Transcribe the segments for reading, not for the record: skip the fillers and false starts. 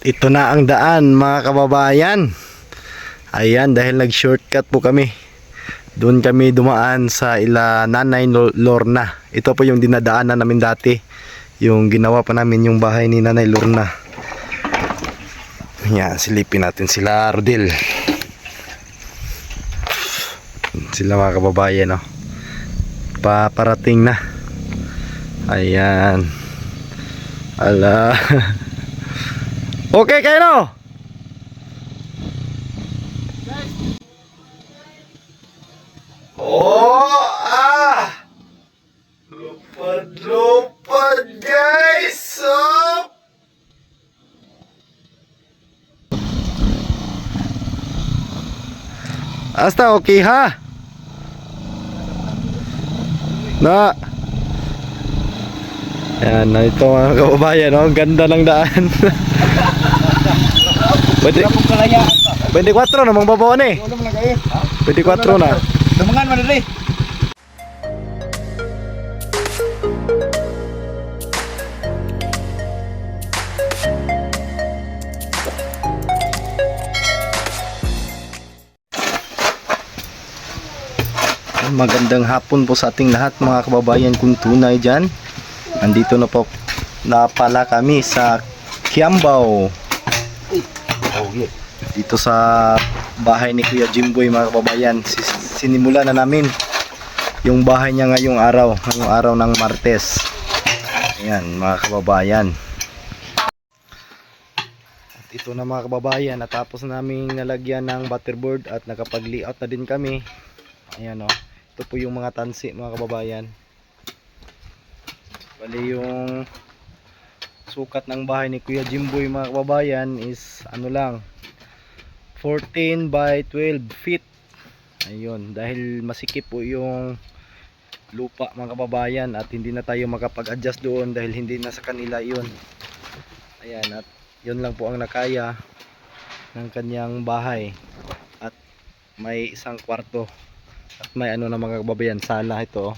Ito na ang daan mga kababayan. Ayan, dahil nag-shortcut po kami. Doon kami dumaan sa ila Nanay Lorna. Ito po yung dinadaanan namin dati. Yung ginawa pa namin yung bahay ni Nanay Lorna. Ayan, silipin natin sila Rodel. Sila mga kababayan, no? Paparating na. Ayan. Ala. Okay kayo, no? Oh, lupad guys. Oh. Hasta okay ha? Na. Ayan, ito mga kababayan, no? Ang ganda ng daan. 24 na mga babaw ni. 24 na. Dumangan man dali. Magandang hapon po sa ating lahat mga kababayan kung tunay dyan. Nandito na po na pala kami sa Kiambao. Dito sa bahay ni Kuya Jimboy mga kababayan. Sinimula na namin yung bahay niya ngayong araw ng Martes. Ayan mga kababayan. At ito na mga kababayan, natapos namin nalagyan ng butterboard at nakapag-layout na din kami. Ayan o. Ito po yung mga tansi mga kababayan. Bali yung sukat ng bahay ni Kuya Jimboy mga kababayan is ano lang, 14 by 12 feet. Ayun, dahil masikip po yung lupa mga kababayan at hindi na tayo makapag-adjust doon dahil hindi na sa kanila yun. Ayan, at yun lang po ang nakaya ng kanyang bahay. At may isang kwarto at may ano na mga kababayan, sala ito.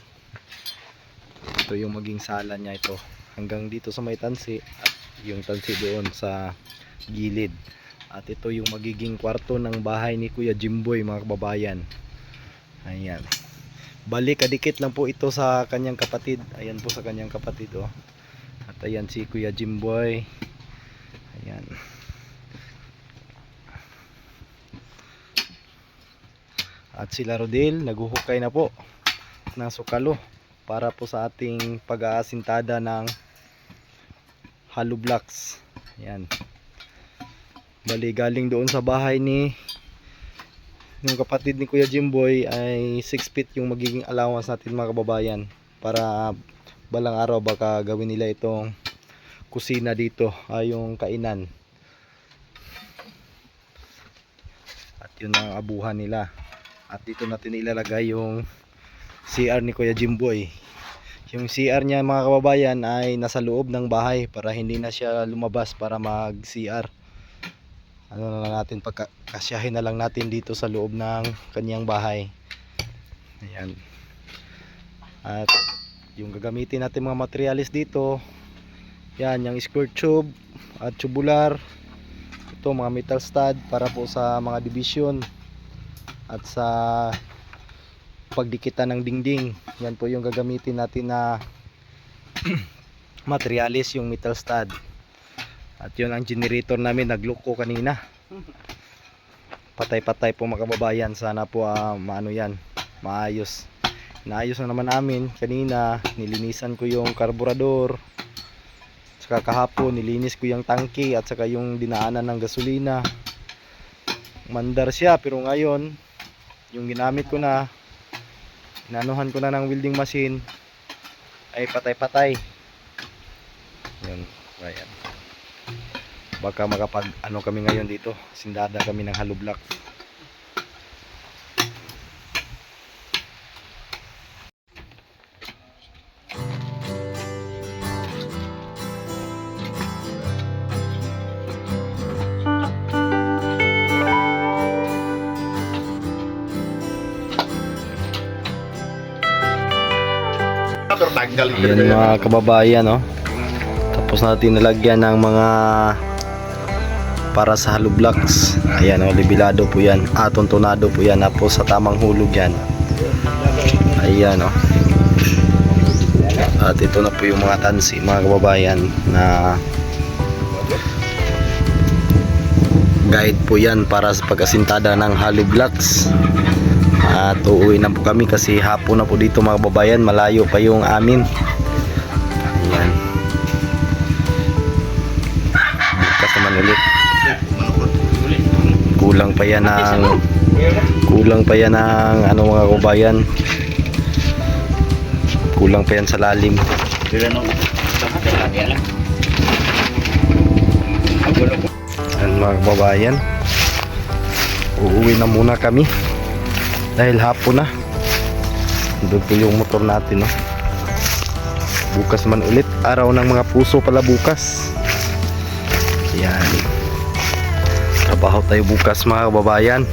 Ito yung maging sala niya ito. Hanggang dito sa may tansi at yung tansi doon sa gilid. At ito yung magiging kwarto ng bahay ni Kuya Jimboy mga kababayan. Ayan. Balik kadikit lang po ito sa kanyang kapatid. Ayan po sa kanyang kapatid oh. At ayan si Kuya Jimboy. Ayan. At sila Rodel naghuhukay na po ng sukalo para po sa ating pag-aasintada ng hollow blocks. Ayan. Bali galing doon sa bahay ni yung kapatid ni Kuya Jimboy ay 6 feet yung magiging allowance natin mga kababayan para balang araw baka gawin nila itong kusina dito, yung kainan. At yun ang abuhan nila. At dito natin ilalagay yung CR ni Kuya Jimboy. Yung CR niya mga kababayan ay nasa loob ng bahay para hindi na siya lumabas para mag CR. Ano na lang natin, pagkasyahin na lang natin dito sa loob ng kanyang bahay. Ayan. At yung gagamitin natin mga materialis dito, yan, yung square tube at tubular. Ito mga metal stud para po sa mga division at sa pagdikitan ng dingding. Yan po yung gagamitin natin na materialis, yung metal stud. At yun ang generator namin, nagloko kanina. Patay-patay po mga kababayan. Sana po maano yan, maayos. Naayos na naman namin kanina. Nilinisan ko yung karburador. Saka kahapon nilinis ko yung tangke at saka yung dinaanan ng gasolina. Mandar siya pero ngayon yung ginamit ko na, inanuhan ko na ng welding machine, ay patay-patay. Yun, ayan. Baka makapag ano kami ngayon dito, sindada kami ng hollow block. Ayan mga kababayan, no? Tapos natin nalagyan ng mga para sa hollow blocks. Ayan o, libilado po yan, tuntunado po yan, tapos sa tamang hulog yan. Ayan o. At ito na po yung mga tansi mga kababayan, na guide po yan para sa pag-asintada ng hollow blocks. At uuwi na po kami kasi hapon na po dito mga kababayan, malayo pa yung amin. Ayan, bukas naman ulit. Kulang pa yan ng ano mga kababayan, kulang pa yan sa lalim. Ayan mga kababayan, uuwi na muna kami dahil hapon na. Doon po yung motor natin, no? Bukas man ulit, araw ng mga puso pala bukas. Yan, trabaho tayo bukas mga kababayan.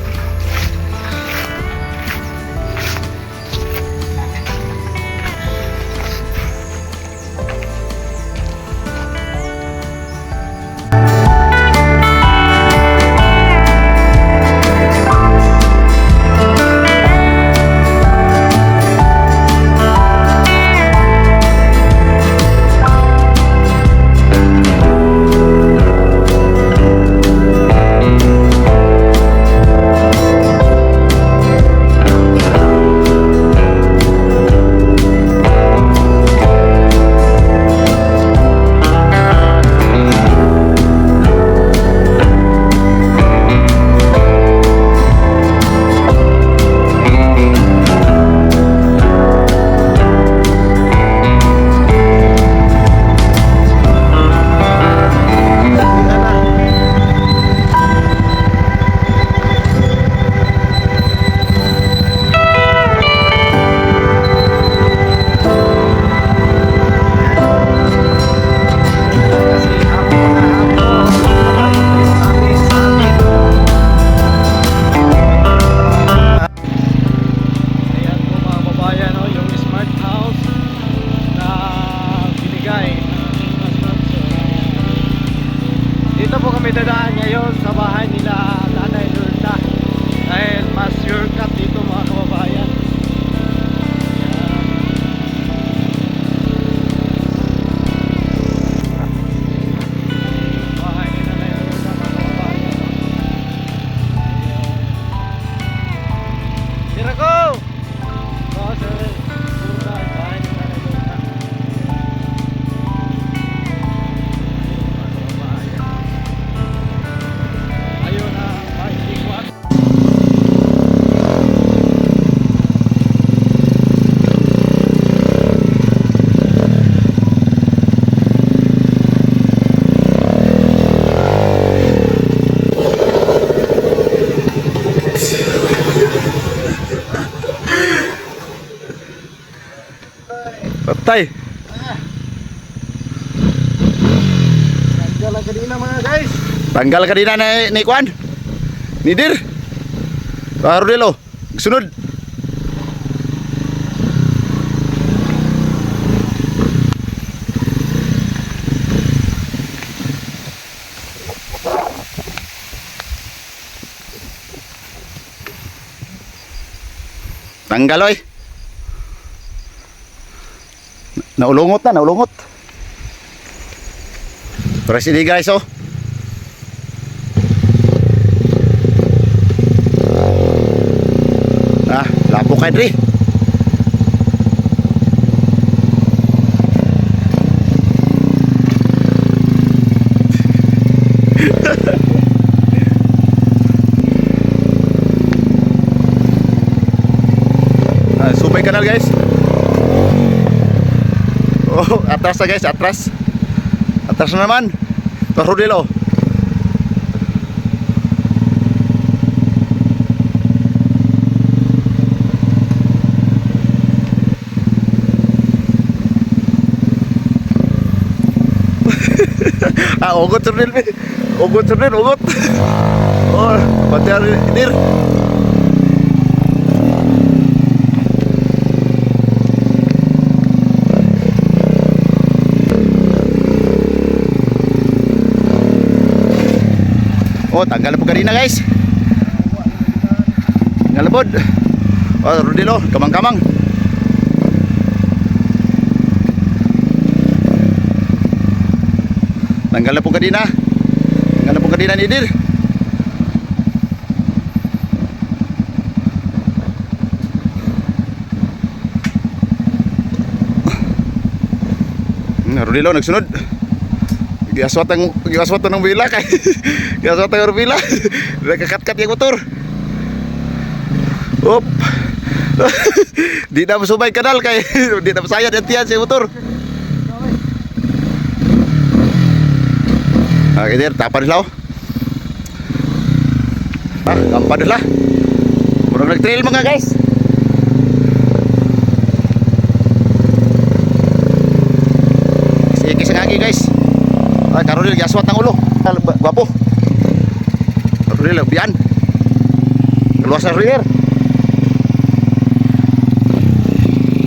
Dito po kami dadaan ngayon sa bahay nila Nanay Lurna dahil mas shortcut dito mga kababayan. Bahay ni Nanay Lurna mga kababayan. Tira ko! Oo sir, bahay ni Nanay Lurna. Ayun na, mahiligwat. Patay. Tanggal kanina mga guys. Tanggal kanina ni Kwan. Ni Dir. Baru dilo. Sunod. Tanggal oy. Naulungot na, naulungot. Para sini guys oh. Lapok kayo diri. Supay kanal guys. Oh, atras na guys, atras. Atras na naman. Rodelo. Ugot sernil be. Ugot sernil, ugot. Oh, pati hari Dir. Oh, tanggal na po kanina guys. Tanggal na po. Oh, Rodilo, kamang-kamang. Tanggal na po kanina. Tanggal na po kanina ni Dir. Rodilo nagsunod. Giaswat ng bila kay. Giaswat ng bila. Nakakat-kat yung motor. Op. Di na masubay kanal kay di na masayad ang tiyan sa motor. Okay, Dir, tapan nila. Tapan nila. Murang nag-trail mga guys. Sige sa ngagi guys. Ay, Karolil, gaswat ng ulo. Gwapo. Karolil, biyan. Keluar sa rear.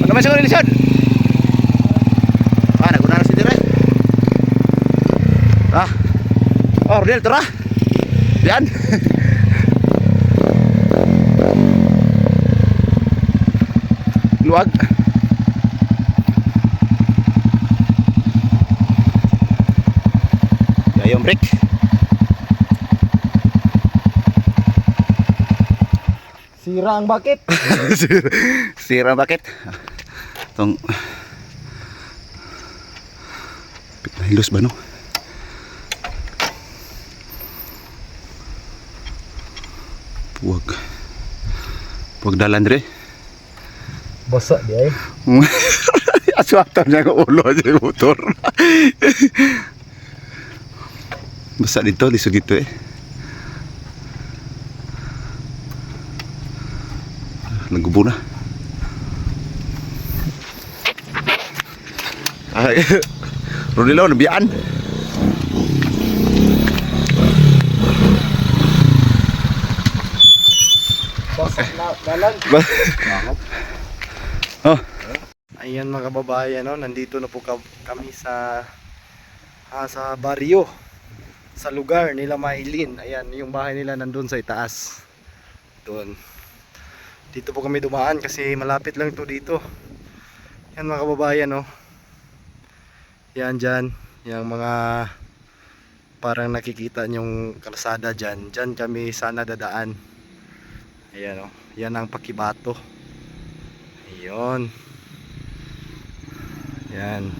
Ano man sa Karolil, Sean? Naguna na si Dir eh. Oh, Rodil, tara. Biyan. Luwag. Yung break. Sira ang bakit. Sira ang bakit. Itong hilos ba no? Puwag dalan dire. Basa di ay. Aswatan niya ang ulo sa motor. Basa dito, lisod dito eh. Naggubo na. Ay, Rodilo, nabiyaan. Basa na dalan. Oh, Ayan mga kababayan, no? Nandito na po kami sa baryo, sa lugar nila Maylin. Ayan, yung bahay nila nandun sa itaas. Doon. Dito po kami dumaan kasi malapit lang ito dito. Yan mga kababayan, no? Yan dyan, yung mga parang nakikita nyong kalsada dyan. Dyan kami sana dadaan. Ayan, no? Yan ang Pakibato. Ayun. Yan.